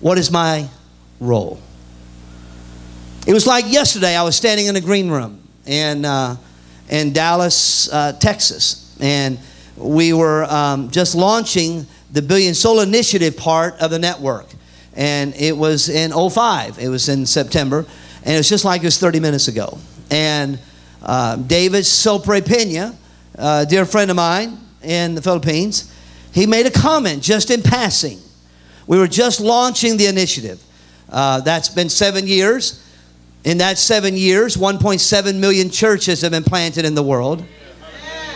What is my role? It was like yesterday. I was standing in a green room in Dallas, Texas. And we were just launching the Billion Soul Initiative part of the network. And it was in 05. It was in September. And it was just like it was 30 minutes ago. And David Sopre Pena, a dear friend of mine in the Philippines, he made a comment just in passing. We were just launching the initiative. That's been 7 years. In that 7 years, 1.7 million churches have been planted in the world.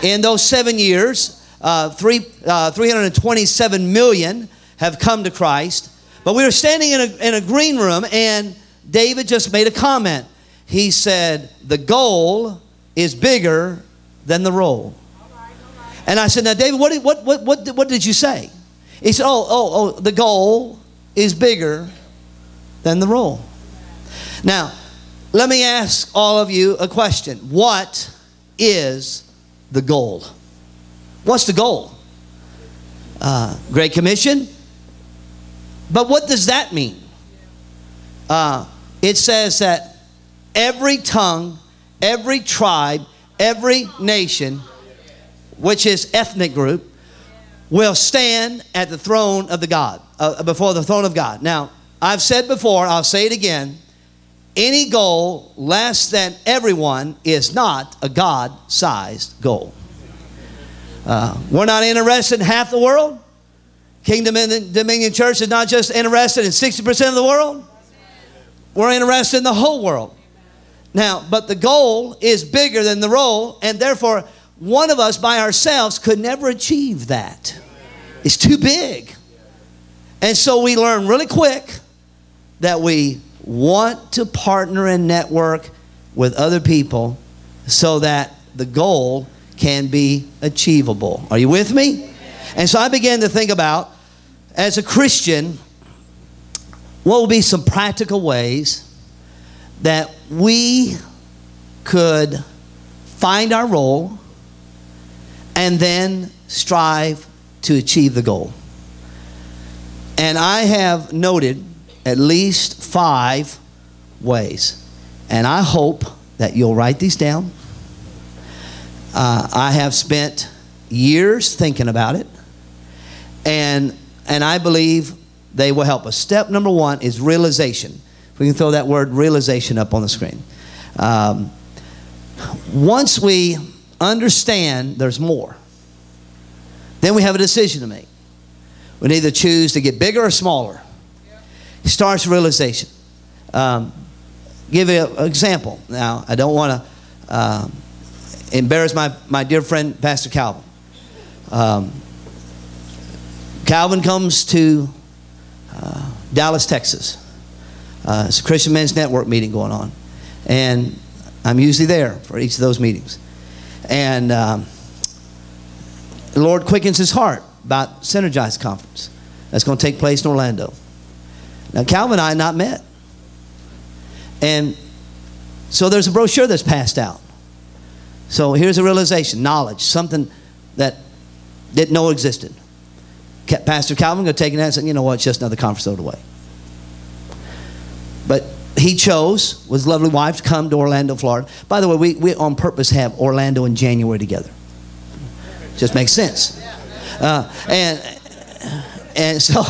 In those 7 years, 327 million have come to Christ. But we were standing in a green room, and David just made a comment. He said, the goal is bigger than the role. And I said, now, David, what did you say? He said, the goal is bigger than the role. Now, let me ask all of you a question. What is the goal? What's the goal? Great Commission? But what does that mean? It says that every tongue, every tribe, every nation, which is ethnic group, will stand at the throne of the God, before the throne of God. Now, I've said before, I'll say it again, any goal less than everyone is not a God-sized goal. We're not interested in half the world. Kingdom and Dominion Church is not just interested in 60% of the world. We're interested in the whole world. Now, but the goal is bigger than the role, and therefore, one of us by ourselves could never achieve that. It's too big. And so we learn really quick that we want to partner and network with other people so that the goal can be achievable. Are you with me? And so I began to think about, as a Christian, what would be some practical ways that we could find our role and then strive to achieve the goal. And I have noted at least 5 ways. And I hope that you'll write these down. I have spent years thinking about it. And I believe they will help us. Step number 1 is realization. If we can throw that word realization up on the screen. Once we understand there's more, then we have a decision to make. We can either choose to get bigger or smaller. It starts realization. Give you an example. Now, I don't want to embarrass my dear friend, Pastor Calvin. Calvin comes to Dallas, Texas. It's a Christian Men's Network meeting going on. And I'm usually there for each of those meetings. And the Lord quickens his heart about Synergizing Conference that's going to take place in Orlando. Now, Calvin and I had not met. And so there's a brochure that's passed out. So here's a realization, knowledge, something that didn't know existed. Pastor Calvin going to take it out and say, you know what, it's just another conference thrown away. But he chose, with his lovely wife, to come to Orlando, Florida. By the way, we on purpose have Orlando in January together. Just makes sense. And so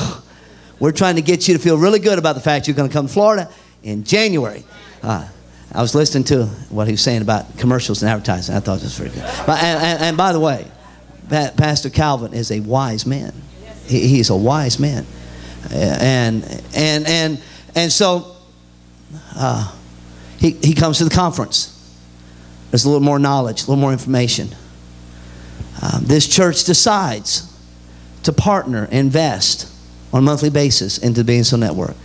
we're trying to get you to feel really good about the fact you're going to come to Florida in January. I was listening to what he was saying about commercials and advertising. I thought this was very good. And by the way, Pastor Calvin is a wise man. He's a wise man. And so he comes to the conference. There's a little more knowledge, a little more information. This church decides to partner, invest on a monthly basis into the Being So Network.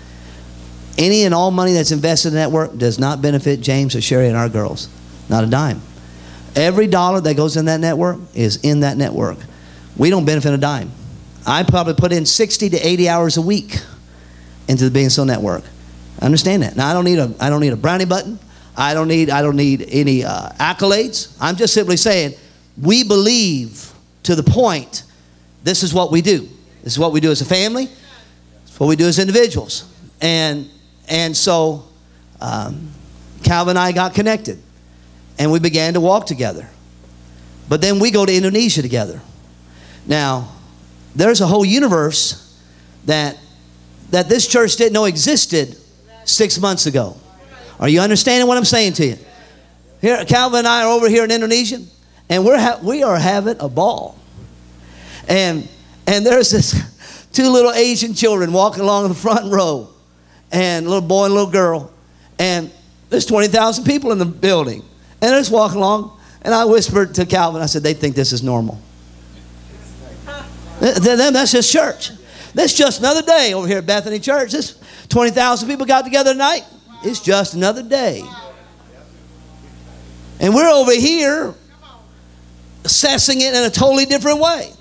Any and all money that's invested in the network does not benefit James or Sherry and our girls. Not a dime. Every dollar that goes in that network is in that network. We don't benefit a dime. I probably put in 60 to 80 hours a week into the Being So Network. I understand that. Now, I don't need a brownie button. I don't need any accolades. I'm just simply saying we believe to the point this is what we do. This is what we do as a family. It's what we do as individuals. And so Calvin and I got connected. And we began to walk together. But then we go to Indonesia together. Now, there's a whole universe that this church didn't know existed 6 months ago. Are you understanding what I'm saying to you? Here, Calvin and I are over here in Indonesia, and we are having a ball. And there's this 2 little Asian children walking along the front row, and a little boy and a little girl, and there's 20,000 people in the building, and they're just walking along. And I whispered to Calvin, I said, they think this is normal. That's just church. That's just another day over here at Bethany Church. This 20,000 people got together tonight. It's just another day. And we're over here assessing it in a totally different way.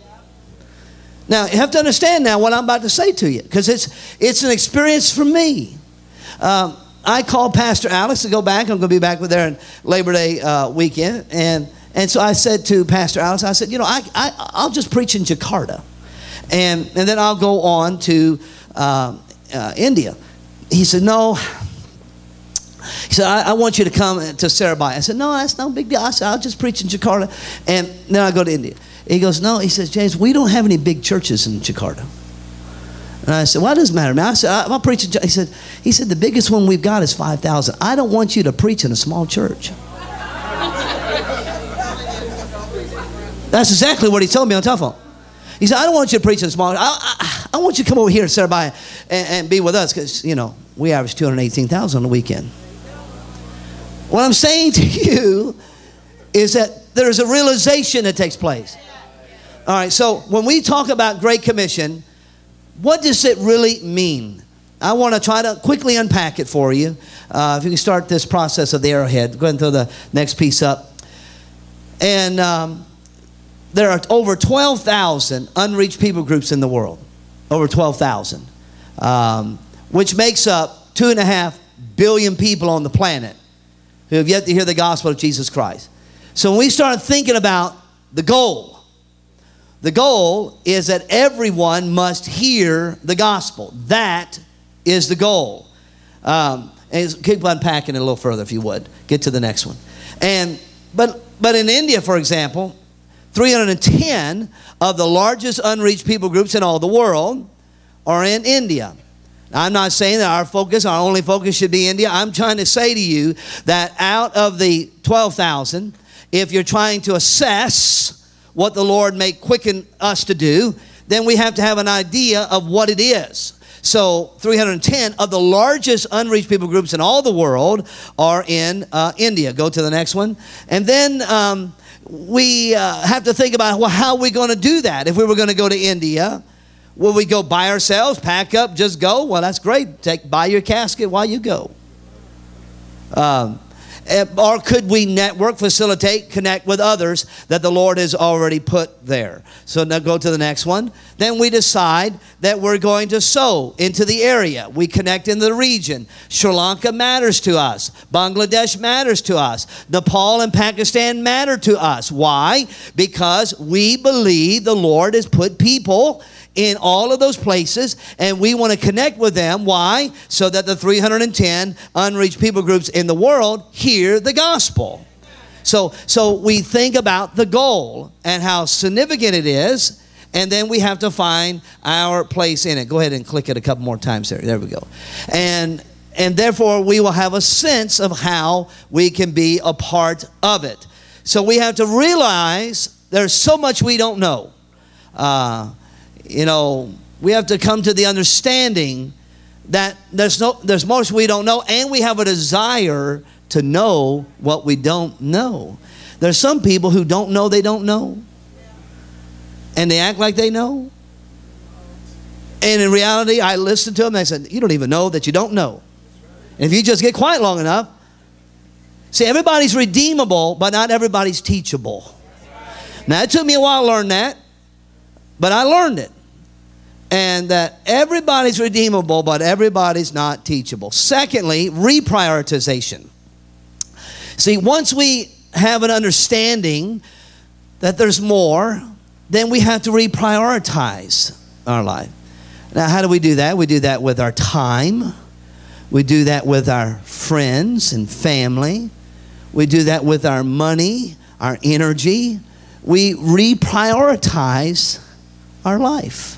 Now, you have to understand now what I'm about to say to you, because it's an experience for me. I called Pastor Alex to go back. I'm going to be back with her in Labor Day weekend. And so I said to Pastor Alex, I said, you know, I'll just preach in Jakarta. And then I'll go on to India. He said, no. He said, I want you to come to Sarabhai. I said, no, that's no big deal. I said, I'll just preach in Jakarta. And then I go to India. He goes, no. He says, James, we don't have any big churches in Jakarta. And I said, well, it doesn't matter, man. I said, I'll preach. He said, the biggest one we've got is 5,000. I don't want you to preach in a small church. That's exactly what he told me on the telephone. He said, I don't want you to preach in a small church. I want you to come over here to Sarabhai and be with us, because, you know, we average 218,000 on the weekend. What I'm saying to you is that there's a realization that takes place. All right, so when we talk about Great Commission, what does it really mean? I want to try to quickly unpack it for you. If you can start this process of the arrowhead. Go ahead and throw the next piece up. And there are over 12,000 unreached people groups in the world. Over 12,000. Which makes up 2.5 billion people on the planet who have yet to hear the gospel of Jesus Christ. So when we start thinking about the goal is that everyone must hear the gospel. That is the goal. And keep unpacking it a little further if you would. Get to the next one. But in India, for example, 310 of the largest unreached people groups in all the world are in India. Now, I'm not saying that our only focus should be India. I'm trying to say to you that out of the 12,000, if you're trying to assess what the Lord may quicken us to do, then we have to have an idea of what it is. So 310 of the largest unreached people groups in all the world are in India. Go to the next one. And then we have to think about, well, how are we going to do that? If we were going to go to India, will we go by ourselves, pack up, just go? Well, that's great. Buy your casket while you go. Or could we network, facilitate, connect with others that the Lord has already put there? So now go to the next one. Then we decide that we're going to sow into the area. We connect in the region. Sri Lanka matters to us. Bangladesh matters to us. Nepal and Pakistan matter to us. Why? Because we believe the Lord has put people in all of those places, and we want to connect with them. Why? So that the 310 unreached people groups in the world hear the gospel. So we think about the goal and how significant it is, and then we have to find our place in it. Go ahead and click it a couple more times there. There we go. And therefore, we will have a sense of how we can be a part of it. So we have to realize there's so much we don't know. You know, we have to come to the understanding that there's much we don't know, and we have a desire to know what we don't know. There's some people who don't know they don't know, and they act like they know. And in reality, I listened to them, and I said, you don't even know that you don't know. And if you just get quiet long enough, see, everybody's redeemable, but not everybody's teachable. Now, it took me a while to learn that, but I learned it. And that everybody's redeemable, but everybody's not teachable. Secondly, reprioritization. See, once we have an understanding that there's more, then we have to reprioritize our life. Now, how do we do that? We do that with our time. We do that with our friends and family. We do that with our money, our energy. We reprioritize our life.